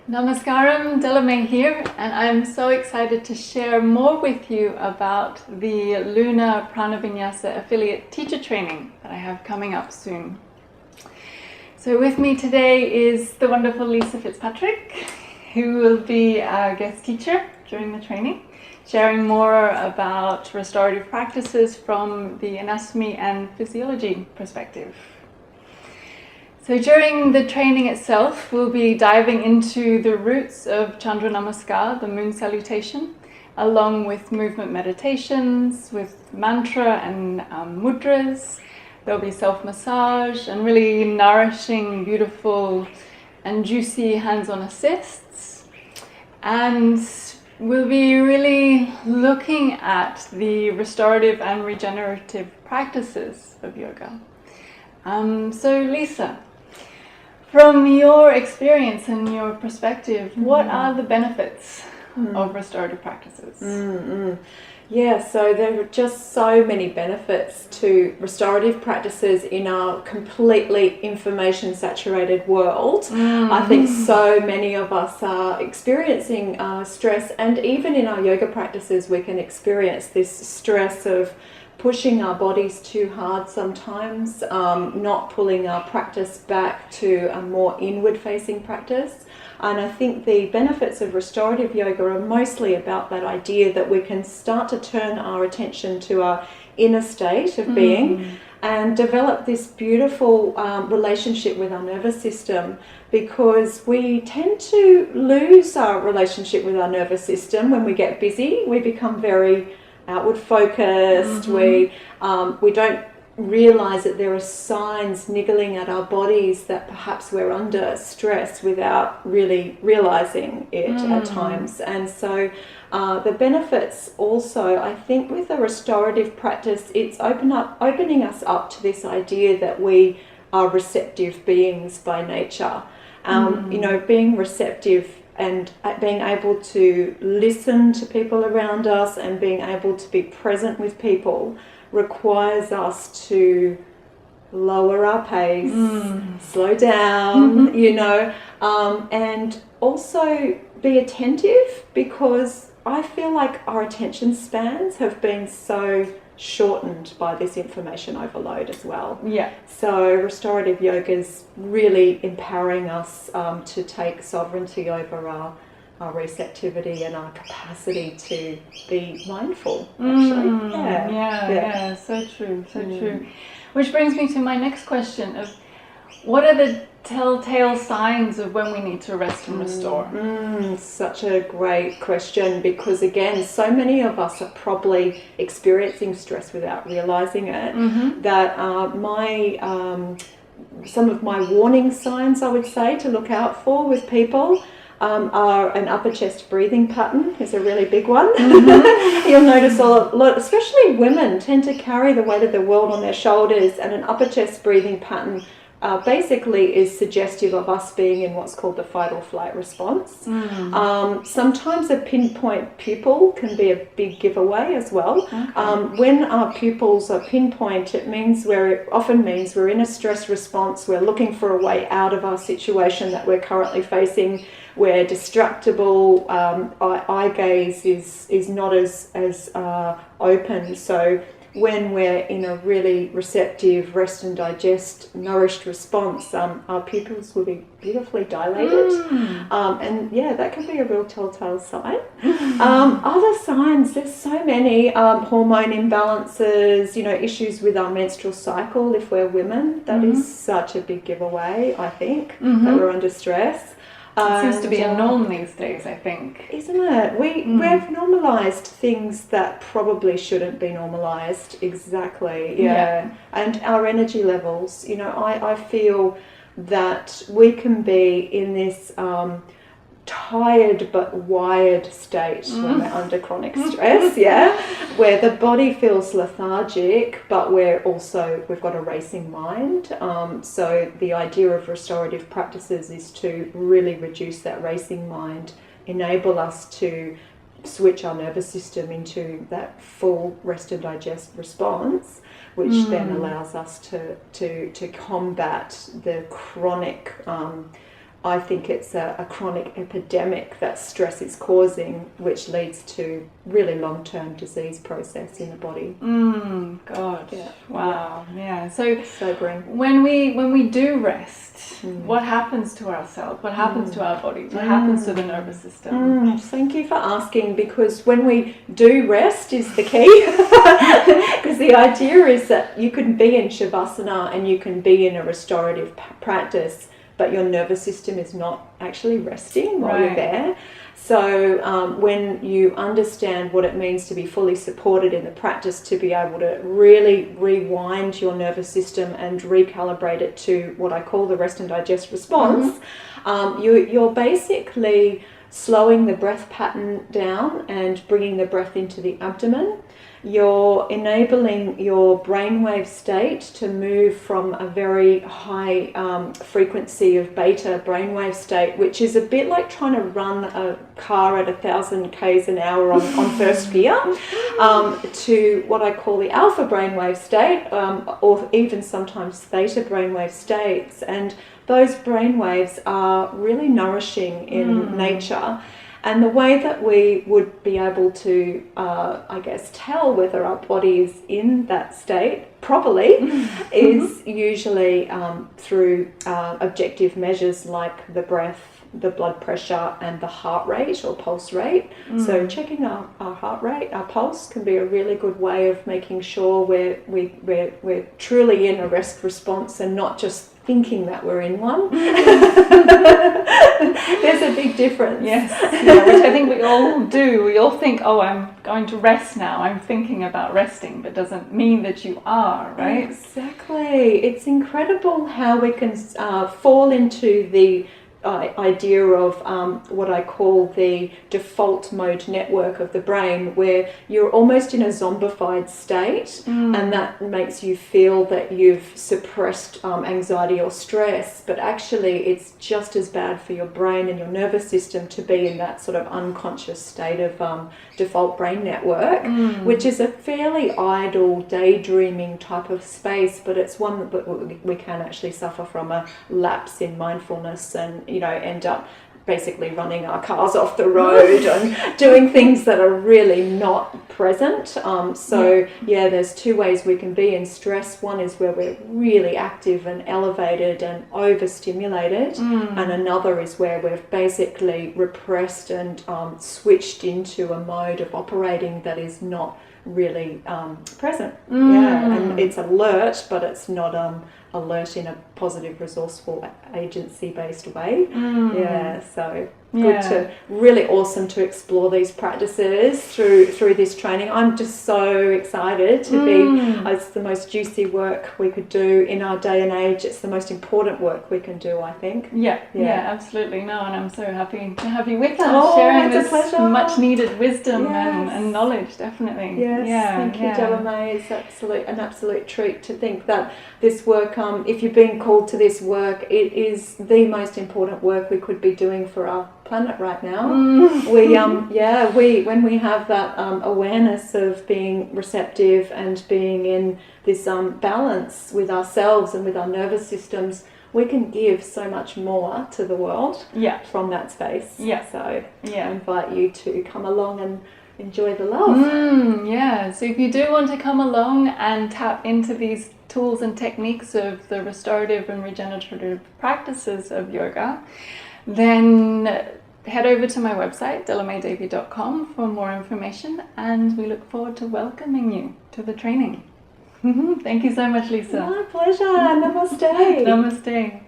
Namaskaram, Delamay here, and I'm so excited to share more with you about the Lunar Prana Vinyasa affiliate teacher training that I have coming up soon. So with me today is the wonderful Lisa Fitzpatrick, who will be our guest teacher during the training, sharing more about restorative practices from the Anatomy and Physiology perspective. So during the training itself, we'll be diving into the roots of Chandra Namaskar, the moon salutation, along with movement meditations, with mantra and mudras. There'll be self-massage and really nourishing, beautiful and juicy hands-on assists. And we'll be really looking at the restorative and regenerative practices of yoga. So Lisa, from your experience and your perspective, what are the benefits of restorative practices? Yeah, so there are just so many benefits to restorative practices in our completely information-saturated world. I think so many of us are experiencing stress, and even in our yoga practices we can experience this stress of pushing our bodies too hard sometimes, not pulling our practice back to a more inward-facing practice. And I think the benefits of restorative yoga are mostly about that idea that we can start to turn our attention to our inner state of being and develop this beautiful relationship with our nervous system, because we tend to lose our relationship with our nervous system when we get busy. We become very outward focused. We don't realize that there are signs niggling at our bodies that perhaps we're under stress without really realizing it at times. And so the benefits also, I think, with a restorative practice, it's opening us up to this idea that we are receptive beings by nature. Being receptive and being able to listen to people around us and being able to be present with people requires us to lower our pace, slow down, and also be attentive, because I feel like our attention spans have been so shortened by this information overload as well. Yeah. So restorative yoga is really empowering us to take sovereignty over our receptivity and our capacity to be mindful, actually. Yeah, so true, so true. Which brings me to my next question of, what are the telltale signs of when we need to rest and restore? Such a great question, because again, so many of us are probably experiencing stress without realizing it. That some of my warning signs, I would say, to look out for with people are an upper chest breathing pattern is a really big one. You'll notice a lot, especially women, tend to carry the weight of the world on their shoulders, and an upper chest breathing pattern basically is suggestive of us being in what's called the fight or flight response. Sometimes a pinpoint pupil can be a big giveaway as well. When our pupils are pinpoint, it often means we're in a stress response, we're looking for a way out of our situation that we're currently facing, we're distractible, eye gaze is not as open. So when we're in a really receptive, rest and digest, nourished response, our pupils will be beautifully dilated. And yeah, that can be a real telltale sign. Other signs, there's so many, hormone imbalances, issues with our menstrual cycle if we're women. That is such a big giveaway, I think, that we're under stress. It seems to be a norm these days, I think. Isn't it? We've normalised things that probably shouldn't be normalised. Exactly, yeah. And our energy levels, I feel that we can be in this tired but wired state when we're under chronic stress, where the body feels lethargic, but we've got a racing mind. So the idea of restorative practices is to really reduce that racing mind, enable us to switch our nervous system into that full rest and digest response, which then allows us to combat the chronic I think it's a chronic epidemic that stress is causing, which leads to really long-term disease process in the body. God. Yeah. Wow. Yeah. So Sobering. when we do rest, what happens to our cells? What happens to our bodies? What happens to the nervous system? Thank you for asking, because when we do rest is the key. Because the idea is that you can be in Shavasana and you can be in a restorative practice, but your nervous system is not actually resting while you're there. So when you understand what it means to be fully supported in the practice, to be able to really rewind your nervous system and recalibrate it to what I call the rest and digest response, you're basically slowing the breath pattern down and bringing the breath into the abdomen. You're enabling your brainwave state to move from a very high frequency of beta brainwave state, which is a bit like trying to run a car at 1,000 k's an hour on first gear, to what I call the alpha brainwave state, or even sometimes theta brainwave states. And those brainwaves are really nourishing in nature. And the way that we would be able to, tell whether our body is in that state properly is usually through objective measures like the breath, the blood pressure, and the heart rate or pulse rate. So checking our heart rate, our pulse, can be a really good way of making sure we're truly in a rest response and not just thinking that we're in one. There's a big difference. Yes, yeah, which I think we all do. We all think, oh, I'm going to rest now. I'm thinking about resting, but doesn't mean that you are, right? Exactly. It's incredible how we can fall into the idea of what I call the default mode network of the brain, where you're almost in a zombified state, and that makes you feel that you've suppressed anxiety or stress, but actually it's just as bad for your brain and your nervous system to be in that sort of unconscious state of default brain network, which is a fairly idle, daydreaming type of space, but it's one that we can actually suffer from a lapse in mindfulness and end up basically running our cars off the road and doing things that are really not present. There's two ways we can be in stress. One is where we're really active and elevated and overstimulated, and another is where we've basically repressed and switched into a mode of operating that is not really present. And it's alert, but it's not alert in a positive, resourceful, agency-based way. Really awesome to explore these practices through this training. I'm just so excited to be. It's the most juicy work we could do in our day and age. It's the most important work we can do, I think. Yeah, absolutely. No, and I'm so happy to have you with us, sharing this much needed wisdom and knowledge, definitely. Thank you, Delamay. It's an absolute treat to think that this work, if you've been called to this work, it is the most important work we could be doing for our planet right now. When we have that awareness of being receptive and being in this balance with ourselves and with our nervous systems, we can give so much more to the world from that space. So I invite you to come along and enjoy the love. So if you do want to come along and tap into these tools and techniques of the restorative and regenerative practices of yoga, then head over to my website, delamaydevi.com, for more information, and we look forward to welcoming you to the training. Thank you so much, Lisa. My pleasure. Namaste. Namaste.